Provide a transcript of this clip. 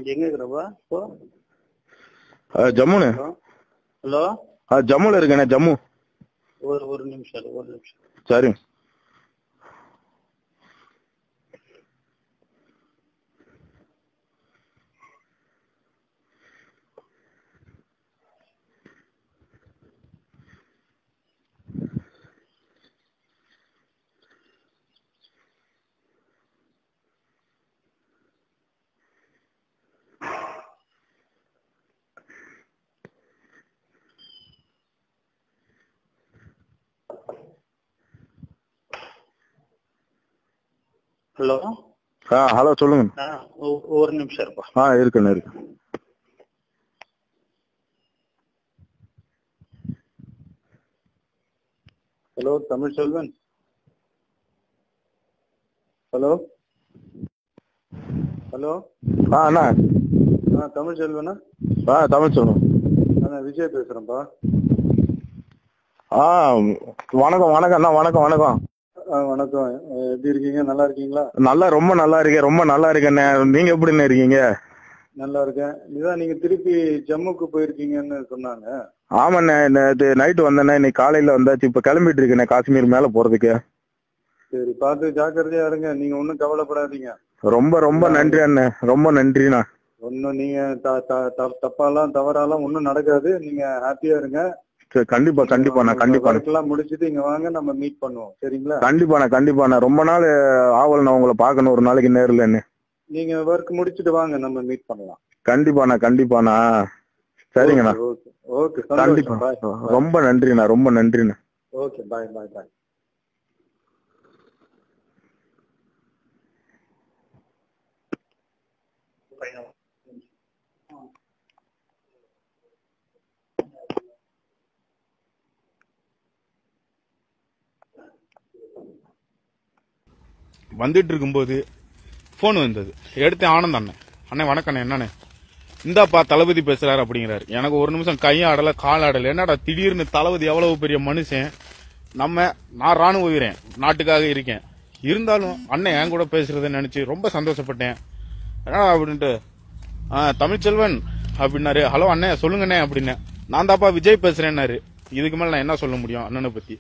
எங்க இருக்கிறப்பா இப்போ? ஜம்முன்னு. ஹலோ, ஜம்முல இருக்கேண்ணே. ஜம்மு. ஒரு நிமிஷம். சரி. ஹலோ. ஹலோ சொல்லுங்க. ஒரு நிமிஷம் இருப்பா. இருக்குண்ணே இருக்கு. Hello Tamil Selvan. Hello hello. அண்ணா. தமிழ் செல்வனா? தமிழ் செல்வன். நான் விஜய் பேசுறேன்ப்பா. வணக்கம் வணக்கம் அண்ணா. வணக்கம் வணக்கம். வணக்கம். எப்படி இருக்கீங்க? நல்லா இருக்கீங்களா? ரொம்ப நல்லா இருக்கேன். ரொம்ப நல்லா இருக்கேண்ணே. நீங்க எப்படிண்ணே இருக்கீங்க? நல்லா இருக்கேன். இதான் நீங்க திருப்பி ஜம்முக்கு போயிருக்கீங்கன்னு சொன்னாங்க. ஆமாண்ணே, நேற்று நைட்டு வந்தேண்ணே. இன்னைக்கு காலையில வந்தாச்சு. இப்ப கிளம்பிட்டு இருக்கேண்ணே காஷ்மீர் மேல போறதுக்கு. சரி, பார்த்து ஜாக்கிரதையா இருங்க. நீங்க ஒன்னும் கவலைப்படாதீங்க. ரொம்ப ரொம்ப நன்றி அண்ணே. ரொம்ப நன்றிண்ணா. ஒன்னும் நீங்க தப்பாலாம் தவறாலாம் ஒன்னும் நடக்காது. நீங்க ஹாப்பியா இருங்க. கண்டிப்பா கண்டிப்பாண்ணா. கண்டிப்பா முடிச்சிட்டு இங்க வாங்க, நம்ம மீட் பண்ணுவோம். சரிங்களா? கண்டிப்பாண்ணா. ரொம்ப நாள் ஆவல் நான் உங்களை பாக்கணும் ஒரு நாளைக்கு நேர்லன்னு. நீங்க ஒர்க் முடிச்சிட்டு வாங்க, நம்ம மீட் பண்ணலாம். கண்டிப்பாண்ணா. சரிங்கண்ணா. ஓகே. கண்டிப்பா. ரொம்ப நன்றிண்ணா. ரொம்ப நன்றிண்ணா. ஓகே, பாய். வந்துட்டு இருக்கும்போது போன் வந்தது. எடுத்து ஆனந்த் அண்ணன் வணக்கம் என்னண்ணே, இந்தாப்பா தளபதி பேசுறாரு அப்படிங்கிறாரு. எனக்கு ஒரு நிமிஷம் கையும் ஆடல கால் ஆடல. என்னடா திடீர்னு தளபதி எவ்வளவு பெரிய மனுஷன், நான் ராணுவ வீரன், நாட்டுக்காக இருக்கேன், இருந்தாலும் அண்ணன் என் கூட பேசுறத நினைச்சு ரொம்ப சந்தோஷப்பட்டேன். அப்படின்ட்டு தமிழ்ச்செல்வன் அப்படின்னாரு. ஹலோ அண்ணே சொல்லுங்கண்ணே அப்படின்னு. நான் தாப்பா விஜய் பேசுறேன்னாரு. இதுக்கு மேல நான் என்ன சொல்ல முடியும் அண்ணனை பத்தி?